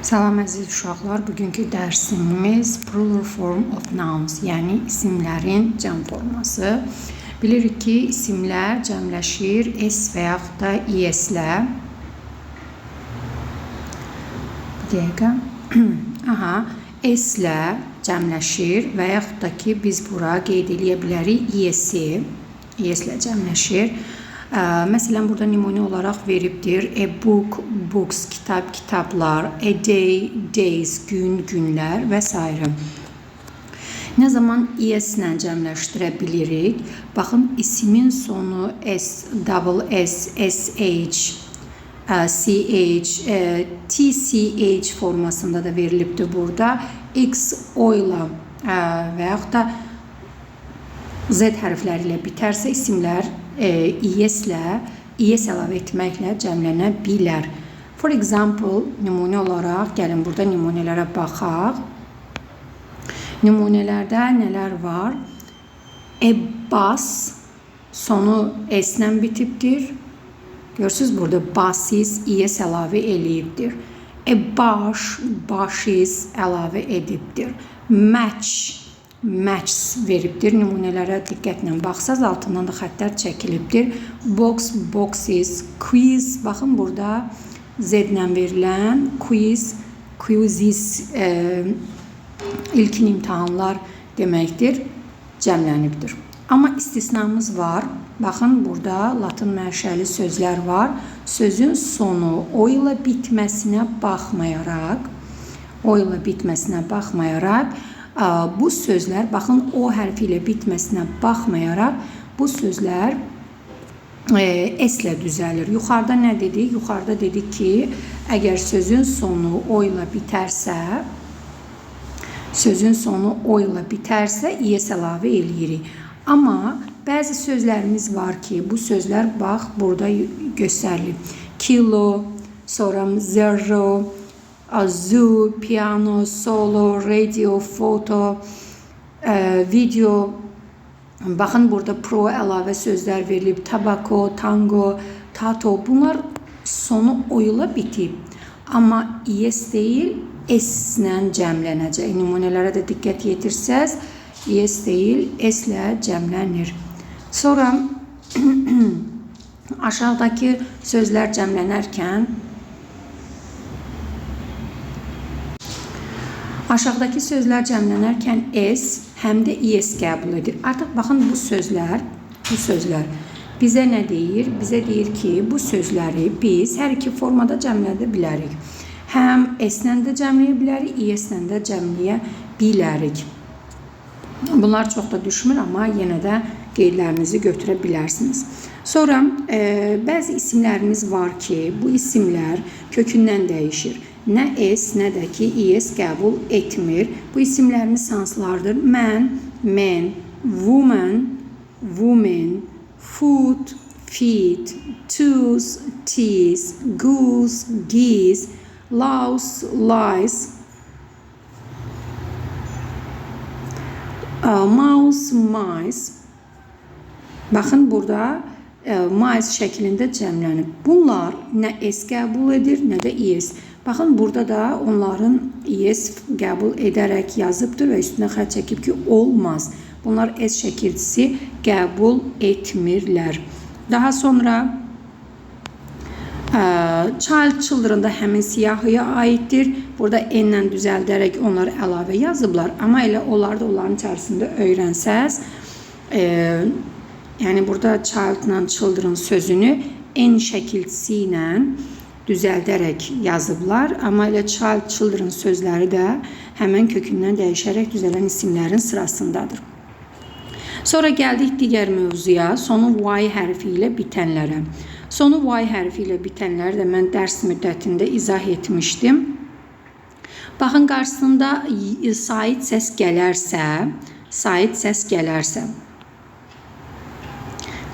Salam əziz uşaqlar, bugünkü dərsimiz plural form of nouns, yəni isimlərin cəm forması. Bilirik ki, isimlər cəmləşir s və yaxud da es-lə. Bir dəqiqə. Aha, s-lə cəmləşir və yaxud da ki, biz bura qeyd edə bilərik es-i. Es-lə cəmləşir. Məsələn, burada nümunə olaraq veribdir. A book, books, kitab, kitablar. A day, days, gün, günlər və s. Nə zaman es-lə cəmləşdirə bilirik? Baxın, isimin sonu s, double s, sh, ch, tch formasında da verilibdir burada. X, o ilə və yaxud da z hərfləri ilə bitərsə isimlər es-lə, es əlavə etməklə cəmlənə bilər. For example, nümunə olaraq, gəlin burada nümunələrə baxaq. Nümunələrdə nələr var? A bus, sonu s-lə bitibdir. Görürsünüz, burada buses, es əlavə eləyibdir. A baş, bushes əlavə edibdir. Match, matches veribdir. Nümunələrə diqqətlə baxsaz, altından da xəttlər çəkilibdir. Box, boxes, quiz, baxın burada z-lə verilən quiz, quizzes ilkin imtahanlar deməkdir, cəmlənibdir. Amma istisnamız var. Baxın burada latın mənşəli sözlər var. Sözün sonu o ilə bitməsinə baxmayaraq, bu sözlər, baxın, o hərfi ilə bitməsinə baxmayaraq, bu sözlər s-lə düzəlir. Yuxarıda nə dedik? Yuxarıda dedik ki, əgər sözün sonu o ilə bitərsə, es əlavə eləyirik. Amma bəzi sözlərimiz var ki, bu sözlər, bax, burada göstərilib. Kilo, sonra zero, zoo, piano, solo, radio, foto, video. Baxın, burada pro əlavə sözlər verilib. Tabako, tango, tato. Bunlar sonu o ilə bitib. Amma es deyil, s-lə cəmlənəcək. Nümunələrə də diqqət yetirsəz, es deyil, s-lə cəmlənir. Sonra aşağıdakı sözlər cəmlənərkən s həm də es qəbul edir. Artıq baxın, bu sözlər bizə nə deyir? Bizə deyir ki, bu sözləri biz hər iki formada cəmlədə bilərik. Həm s-lə də cəmləyə bilərik, es-lə də cəmləyə bilərik. Bunlar çox da düşmür, amma yenə də qeydlərinizi götürə bilərsiniz. Sonra bəzi isimlərimiz var ki, bu isimlər kökündən dəyişir. Nə s, nə də ki, es qəbul etmir. Bu isimlərimiz hansılardır? Mən, men, woman, women, food, feet, tooth, teeth, goose, geese, louse, lice, mouse, mice. Baxın, burada mice şəklində cəmlənib. Bunlar nə s qəbul edir, nə də es. Baxın, burada da onların es qəbul edərək yazıbdır və üstünə xətt çəkib ki, olmaz. Bunlar s şəkilçisi qəbul etmirlər. Daha sonra child, children da həmin siyahıya aiddir. Burada n-lə düzəldərək onları əlavə yazıblar. Amma elə onlar da onların içərisində öyrənsəz, yəni burada child-la children sözünü n şəkilçisi ilə düzəldərək yazıblar. Amma elə child, children sözləri də həmən kökündən dəyişərək düzələn isimlərin sırasındadır. Sonra gəldik digər mövzuya, sonu y hərfi ilə bitənlərə. Sonu y hərfi ilə bitənləri də mən dərs müddətində izah etmişdim. Baxın, qarşısında sait səs gələrsə,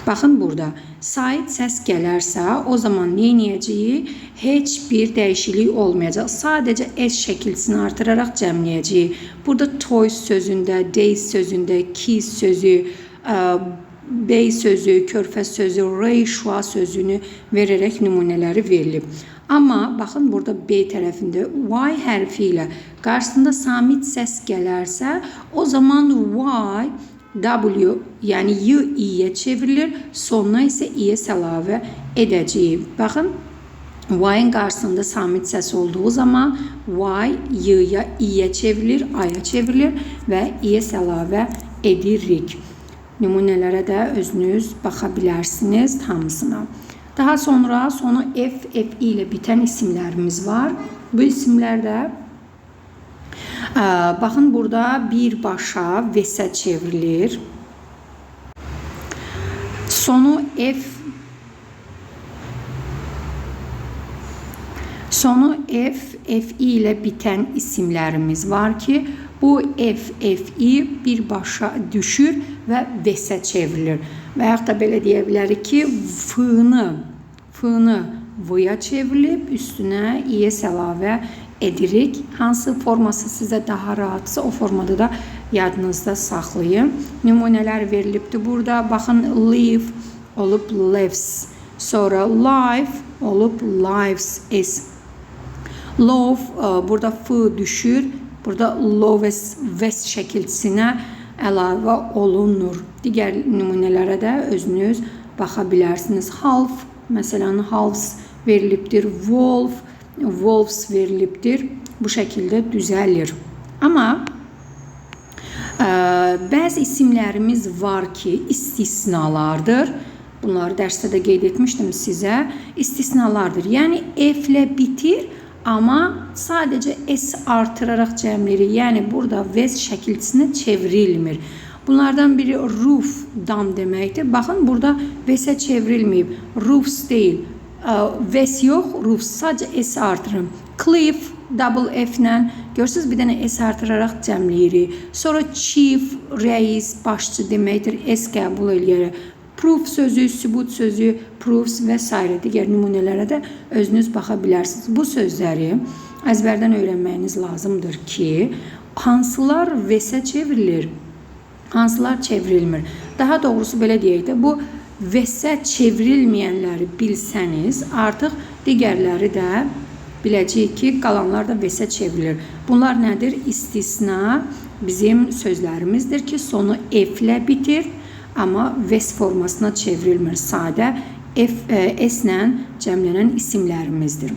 baxın burada, sait səs gələrsə, o zaman neynəyəcəyik? Heç bir dəyişiklik olmayacaq. Sadəcə s şəkilçisini artıraraq cəmləyəcəyik. Burada toys sözündə, days sözündə, kiss sözü, bey sözü, körfəz sözü, rey, şua sözünü verərək nümunələri verilib. Amma baxın burada B tərəfində Y hərfi ilə qarşısında samit səs gələrsə, o zaman Y W, yəni Y İ'yə çevrilir, sonuna isə İ'yə əlavə edəcəyik. Baxın, Y'ın qarşısında samit səs olduğu zaman Y Y'ya İ'yə çevrilir, A'ya çevrilir və İ'yə əlavə edirik. Nümunələrə də özünüz baxa bilərsiniz hamısına. Daha sonra sonu F, F ilə bitən isimlərimiz var. Bu isimlərdə baxın burada birbaşa V-sə çevrilir. Sonu F, F ilə bitən isimlərimiz var ki, bu F, F-i birbaşa düşür və V-sə çevrilir. Və yaxud da belə deyə bilərik ki, F-nı V-ya çevrilib, üstünə İ'yə əlavə edirik. Hansı forması sizə daha rahatsa, o formada da yadınızda saxlayın. Nümunələr verilibdir burada. Baxın, live olub lives. Sonra life olub lives. Love, burada F düşür. Burada loves, ves şəkilçisinə əlavə olunur. Digər nümunələrə də özünüz baxa bilərsiniz. Half, məsələn, halves verilibdir. Wolf, wolves verilibdir. Bu şəkildə düzəlir. Amma bəzi isimlərimiz var ki, istisnalardır. Bunları dərsdə də qeyd etmişdim sizə. İstisnalardır. Yəni, F ilə bitir, amma sadəcə S artıraraq cəmləri, yəni burada vəz şəkilçisinə çevrilmir. Bunlardan biri roof, dam deməkdir. Baxın, burada vəsə çevrilməyib. Roofs deyil, vəs yox, roofs, sadəcə S artırın. Cliff, double F ilə, görürsünüz, bir dənə S artıraraq cəmləyirik. Sonra chief, rəis, başçı deməkdir, S qəbul eləyərək. Proof sözü, sübut sözü, proofs və s. digər nümunələrə də özünüz baxa bilərsiniz. Bu sözləri əzbərdən öyrənməyiniz lazımdır ki, hansılar vəsə çevrilir, hansılar çevrilmir. Daha doğrusu belə deyək də, bu vəsə çevrilməyənləri bilsəniz, artıq digərləri də biləcəyik ki, qalanlar da vəsə çevrilir. Bunlar nədir? İstisna bizim sözlərimizdir ki, sonu F ilə bitir, amma vəs formasına çevrilmir. Sadə S-lə cəmlənən isimlərimizdir.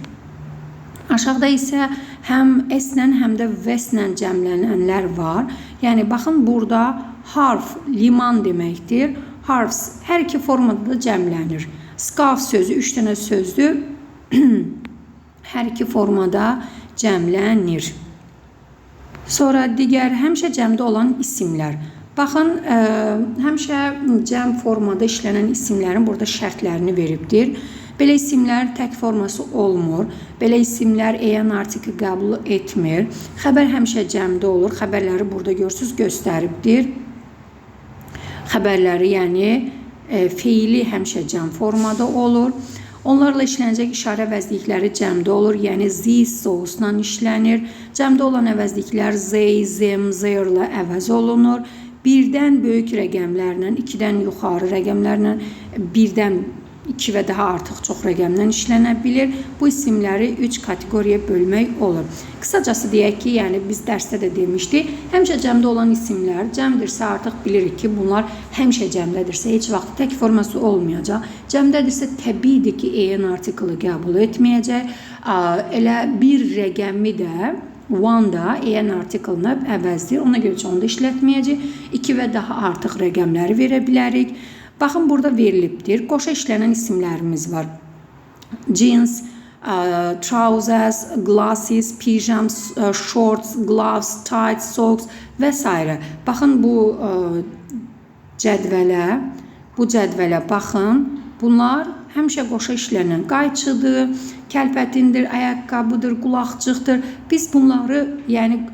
Aşağıda isə həm S-lə, həm də vəslə cəmlənənlər var. Yəni, baxın, burada harf, liman deməkdir. Harfs hər iki formada da cəmlənir. Scarf sözü 3 dənə sözdür. Hər iki formada cəmlənir. Sonra digər həmişə cəmdə olan isimlər. Baxın, həmişə cəm formada işlənən isimlərin burada şərtlərini veribdir. Belə isimlər tək forması olmur. Belə isimlər EN artikli qəbul etmir. Xəbər həmişə cəmdə olur. Xəbərləri burada görürsünüz, göstəribdir. Xəbərləri, yəni feili həmişə cəm formada olur. Onlarla işlənəcək işarə əvəzlikləri cəmdə olur, yəni these, those-la işlənir. Cəmdə olan əvəzliklər they, them, their-la əvəz olunur. Birdən böyük rəqəmlərlə, 2-dən yuxarı rəqəmlərlə, 1-dən 2 və daha artıq çox rəqəmlə işlənə bilir. Bu isimləri 3 kateqoriyaya bölmək olur. Qısacası deyək ki, yəni biz dərsdə də demişdik, həmişə cəmdə olan isimlər cəmdirsə artıq bilirik ki, bunlar həmişə cəmdədirsə, heç vaxt tək forması olmayacaq. Cəmdədirsə təbiidir ki, EN artiklı qəbul etməyəcək. Elə bir rəqəmi də one da EN artiklına əvəzdir. Ona görə onu da işlətməyəcək. 2 və daha artıq rəqəmləri verə bilərik. Baxın, burada verilibdir. Qoşa işlənən isimlərimiz var. Jeans, trousers, glasses, pyjams, shorts, gloves, tights, socks və s. Baxın, bu cədvələ baxın. Bunlar həmişə qoşa işlənən qayçıdır, kəlpətindir, ayaqqabıdır, qulaqcıqdır. Biz bunları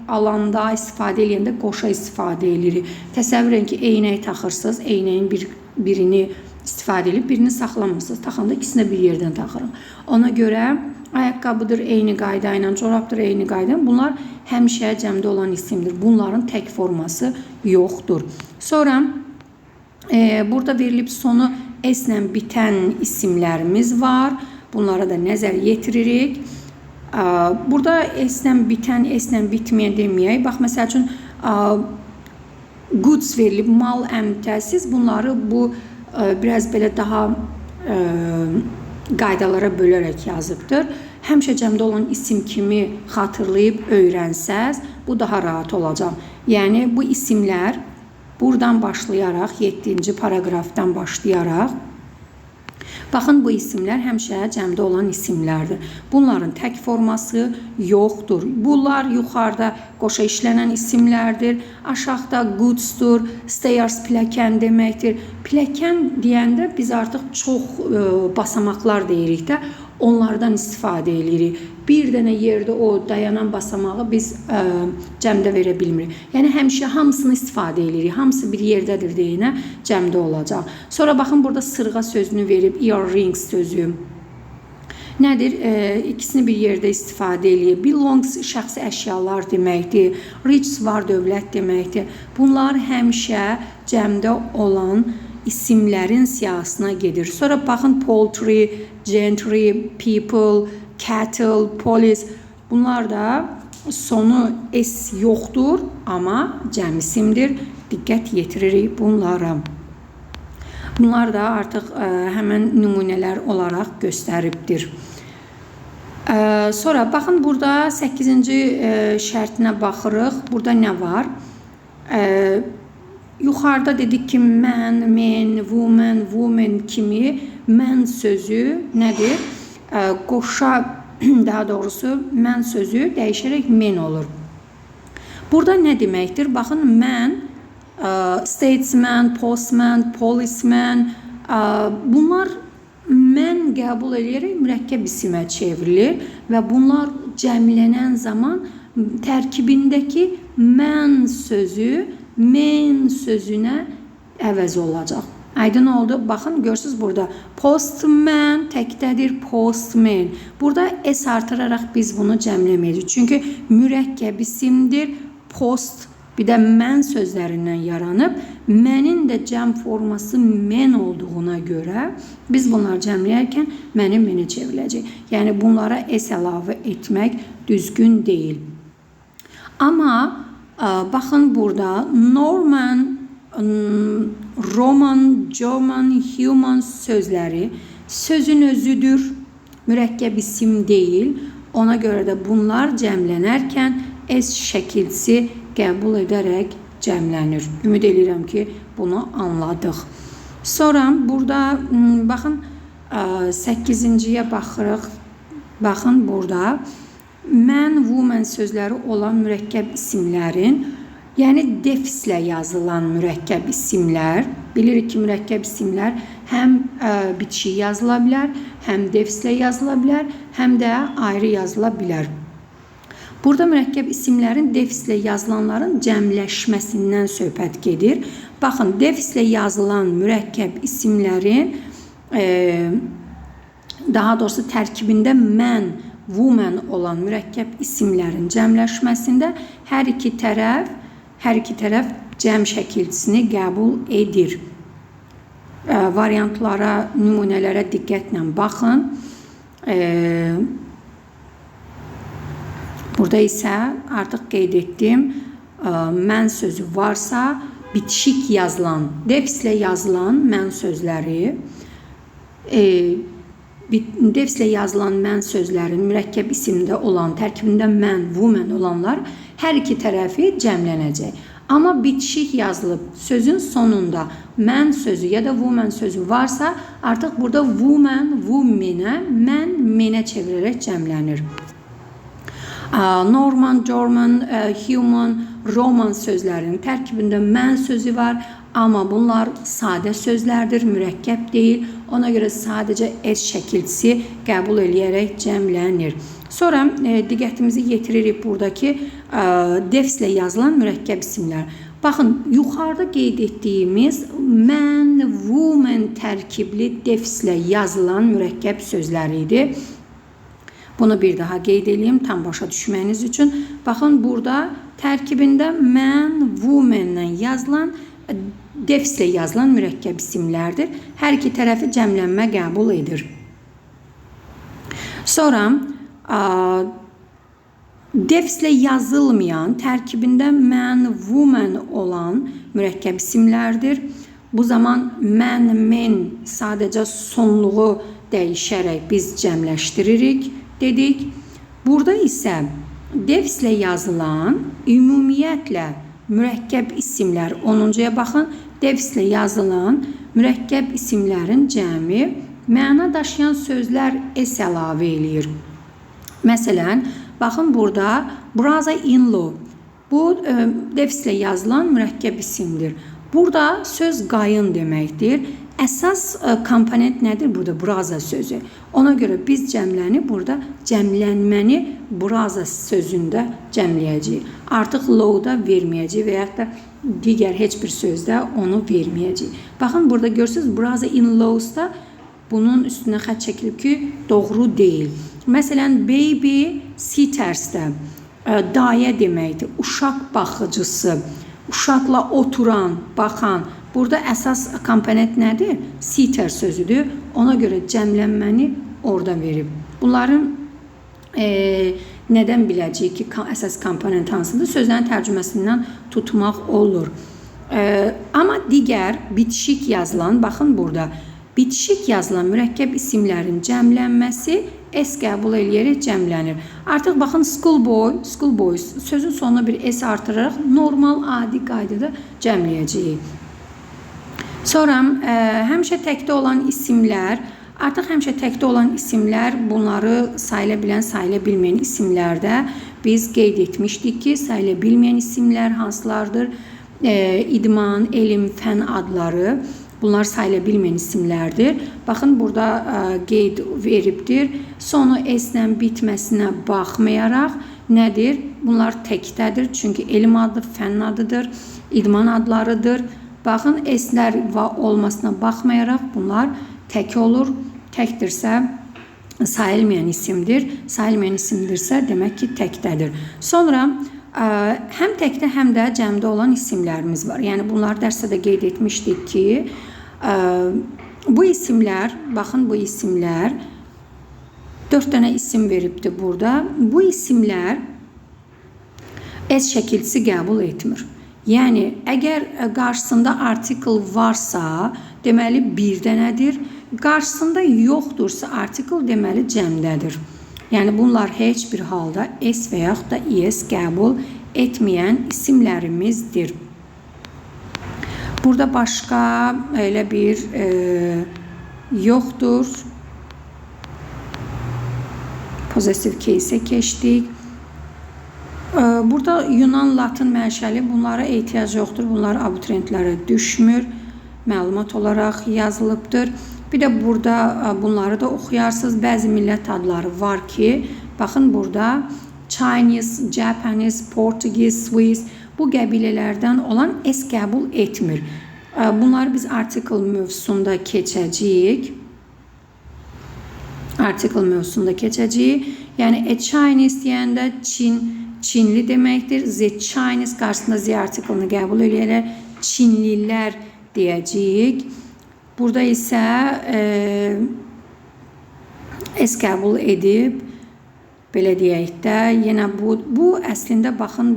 alanda, istifadə edəndə qoşa istifadə edirik. Təsəvvür edin ki, eynək taxırsınız, eynəyin birini istifadə edib, birini saxlamırsınız. Taxanda ikisini bir yerdən taxırıq. Ona görə ayaqqabıdır eyni qayda ilə, corabdır eyni qayda. Bunlar həmişə cəmdə olan isimdir. Bunların tək forması yoxdur. Sonra burada verilib sonu S-lə bitən isimlərimiz var. Bunlara da nəzər yetiririk. Burada S-lə bitən, S-lə bitməyən deməyək. Bax, məsəl üçün, goods verilib, mal, əmtəsiz. Bunları bu biraz belə daha qaydalara bölərək yazıbdır. Həmişə cəmdə olan isim kimi xatırlayıb öyrənsəz, bu daha rahat olacaq. Yəni, bu isimlər buradan başlayaraq, 7-ci paragrafdan başlayaraq, baxın, bu isimlər həmişə cəmdə olan isimlərdir. Bunların tək forması yoxdur. Bunlar yuxarıda qoşa işlənən isimlərdir. Aşağıda goodsdur, stairs pilləkən deməkdir. Pilləkən deyəndə biz artıq çox basamaqlar deyirik də, onlardan istifadə edirik. Bir dənə yerdə o dayanan basamağı biz cəmdə verə bilmirik. Yəni, həmişə hamısını istifadə edirik. Hamısı bir yerdədir deyinə cəmdə olacaq. Sonra baxın, burada sırğa sözünü verib, earrings sözü. Nədir? İkisini bir yerdə istifadə edirik. Belongs şəxsi əşyalar deməkdir. Rich var dövlət deməkdir. Bunlar həmişə cəmdə olan isimlərin siyahısına gedir. Sonra baxın, poultry, gentry, people, cattle, police. Bunlar da sonu S yoxdur, amma cəm isimdir. Diqqət yetiririk bunlara. Bunlar da artıq həmən nümunələr olaraq göstəribdir. Sonra baxın, burada 8-ci şərtinə baxırıq. Burada nə var? Yuxarıda dedik ki, man, men, woman, woman kimi mən sözü nədir? Qoşa, daha doğrusu mən sözü dəyişərək men olur. Burada nə deməkdir? Baxın, mən, statesman, postman, policeman, bunlar mən qəbul edərək mürəkkəb isimə çevrilir və bunlar cəmlənən zaman tərkibindəki mən sözü men sözünə əvəz olacaq. Aydın oldu. Baxın, görürsünüz burada. Postman təkdədir, postman. Burada S artıraraq biz bunu cəmləməyəcəyik. Çünki mürəkkəb isimdir. Post, bir də mən sözlərindən yaranıb. Mənin də cəm forması men olduğuna görə biz bunları cəmləyərkən mənim menə çevriləcək. Yəni, bunlara S əlavə etmək düzgün deyil. Amma baxın burada Norman, Roman, German, human sözləri sözün özüdür, mürəkkəb isim deyil. Ona görə də bunlar cəmlənərkən S şəkilsi qəbul edərək cəmlənir. Ümid edirəm ki, bunu anladıq. Sonra burada baxın 8-ciyə baxırıq. Baxın burada man, woman sözləri olan mürəkkəb isimlərin, yəni defislə yazılan mürəkkəb isimlər, bilirik ki, mürəkkəb isimlər həm bitişik yazıla bilər, həm defislə yazıla bilər, həm də ayrı yazıla bilər. Burada mürəkkəb isimlərin defislə yazılanların cəmləşməsindən söhbət gedir. Baxın, defislə yazılan mürəkkəb isimlərin, daha doğrusu tərkibində mən, woman olan mürəkkəb isimlərin cəmləşməsində hər iki tərəf cəm şəkilçisini qəbul edir. Variantlara, nümunələrə diqqətlə baxın. Burada isə artıq qeyd etdim, mən sözü varsa bitişik yazılan, defislə yazılan mən sözləri, defislə yazılan mən sözlərin mürəkkəb isimdə olan, tərkibində mən, woman olanlar hər iki tərəfi cəmlənəcək. Amma bitişik yazılıb sözün sonunda mən sözü ya da woman sözü varsa, artıq burada woman, womanə, mən, menə çevirərək cəmlənir. Norman, German, human, Roman sözlərinin tərkibində mən sözü var, amma bunlar sadə sözlərdir, mürəkkəb deyil. Ona görə sadəcə S şəkilçisi qəbul edərək cəmlənir. Sonra diqqətimizi yetiririk buradakı defislə yazılan mürəkkəb isimlər. Baxın, yuxarıda qeyd etdiyimiz mən, woman tərkibli defislə yazılan mürəkkəb sözləri idi. Bunu bir daha qeyd edeyim, tam başa düşməyiniz üçün. Baxın, burada tərkibində mən, woman-la yazılan, defislə yazılan mürəkkəb isimlərdir. Hər iki tərəfi cəmlənmə qəbul edir. Sonra defslə yazılmayan, tərkibində man, woman olan mürəkkəb isimlərdir. Bu zaman mən, men sadəcə sonluğu dəyişərək biz cəmləşdiririk dedik. Burada isə defslə yazılan ümumiyyətlə mürəkkəb isimlər 10-cuya baxın. Defslə yazılan mürəkkəb isimlərin cəmi məna daşıyan sözlər s əlavə eləyir. Məsələn, baxın burada brother-in-law. Bu defslə yazılan mürəkkəb isimdir. Burada söz qayın deməkdir. Əsas komponent nədir burada? Brother sözü. Ona görə biz cəmləni burada cəmlənməni brother sözündə cəmləyəcəyik. Artıq law-da verməyəcəyik və yaxud da digər heç bir sözdə onu verməyəcəyik. Baxın burada görürsünüz brother-in-laws-da bunun üstünə xətt çəkilib ki, doğru deyil. Məsələn, baby-sitters-də dayə deməkdir, uşaq baxıcısı, uşaqla oturan, baxan. Burada əsas komponent nədir? Sitter sözüdür. Ona görə cəmlənməni orada verib. Bunların nədən biləcəyik ki, əsas komponent hansıdır? Sözlərin tərcüməsindən tutmaq olur. Amma digər bitişik yazılan, baxın burada, bitişik yazılan mürəkkəb isimlərin cəmlənməsi s qəbul eləyərək cəmlənir. Artıq baxın schoolboy, schoolboys sözün sonuna bir s artıraraq normal, adi qaydada cəmləyəcəyik. Sonra həmişə təkdə olan isimlər, artıq həmişə təkdə olan isimlər, bunları sayıla bilən, sayıla bilməyən isimlərdə biz qeyd etmişdik ki, sayıla bilməyən isimlər hansılardır? İdman, elm, fən adları, bunlar sayıla bilməyən isimlərdir. Baxın, burada qeyd veribdir. Sonu s-lə bitməsinə baxmayaraq nədir? Bunlar təkdədir, çünki elm adı, fən adıdır, idman adlarıdır. Baxın, s-lər olmasına baxmayaraq bunlar tək olur. Təkdirsə sayılmayan isimdir. Sayılmayan isimdirsə demək ki, təkdədir. Sonra həm təkdə, həm də cəmdə olan isimlərimiz var. Yəni bunlar dərsdə də qeyd etmişdik ki, bu isimlər, baxın bu isimlər 4 dənə isim veribdir burada. Bu isimlər s şəkilçisi qəbul etmir. Yəni, əgər qarşısında artikel varsa, deməli bir dənədir. Qarşısında yoxdursa, artikel deməli cəmdədir. Yəni, bunlar heç bir halda s və yaxud da es qəbul etməyən isimlərimizdir. Burada başqa elə bir yoxdur. Possessive case-ə keçdik. Burada Yunan, Latın mənşəli bunlara ehtiyac yoxdur. Bunlar abituriyentlərə düşmür. Məlumat olaraq yazılıbdır. Bir də burada bunları da oxuyarsınız. Bəzi millət adları var ki, baxın burada Chinese, Japanese, Portuguese, Swiss bu qəbilələrdən olan s qəbul etmir. Bunları biz artikel mövzusunda keçəcəyik. Artikel mövzusunda keçəcəyik. Yəni, Chinese deyəndə Çinli deməkdir. The Chinese qarşısında z artikelini qəbul edərək Çinlilər deyəcəyik. Burada isə s qəbul edib, belə deyək də, yenə bu əslində baxın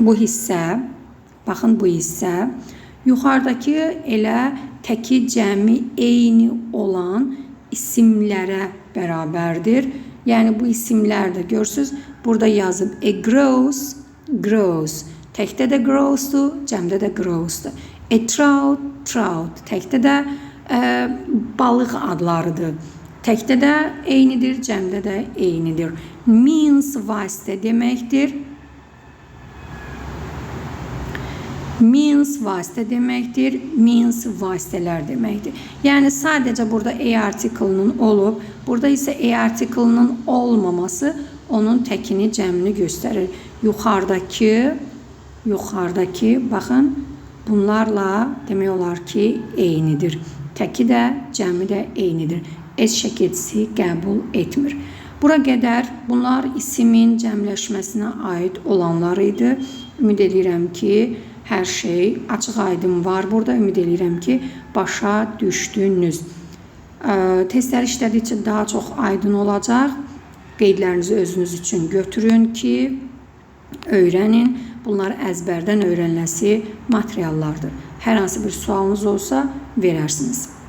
bu hissə, yuxarıdakı elə təki cəmi eyni olan isimlərə bərabərdir. Yəni, bu isimlər də görürsünüz, burada yazıb grows, grows. Təkdə də growsdur, cəmdə də growsdur. Trout, trout. Təkdə də balıq adlarıdır. Təkdə də eynidir, cəmdə də eynidir. Means vasitə deməkdir. Means vasitə deməkdir, means vasitələr deməkdir. Yəni, sadəcə burada artikelinin olub, burada isə artikelinin olmaması onun təkini, cəmini göstərir. Yuxarıdakı, baxın, bunlarla demək olar ki, eynidir. Təki də, cəmi də eynidir. S şəkilçisi qəbul etmir. Bura qədər bunlar isimin cəmləşməsinə aid olanlar idi. Ümid edirəm ki, hər şey açıq aydın var burada. Ümid edirəm ki, başa düşdünüz. Testləri işlədikcə daha çox aydın olacaq. Qeydlərinizi özünüz üçün götürün ki, öyrənin. Bunlar əzbərdən öyrəniləsi materiallardır. Hər hansı bir sualınız olsa verərsiniz.